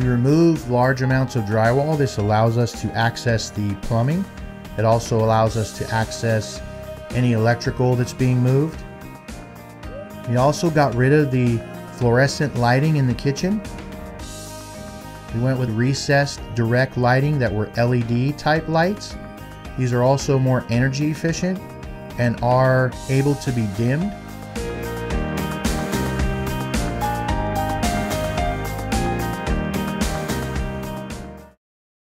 We removed large amounts of drywall. This allows us to access the plumbing. It also allows us to access any electrical that's being moved. We also got rid of the fluorescent lighting in the kitchen. We went with recessed direct lighting that were LED type lights. These are also more energy efficient and are able to be dimmed.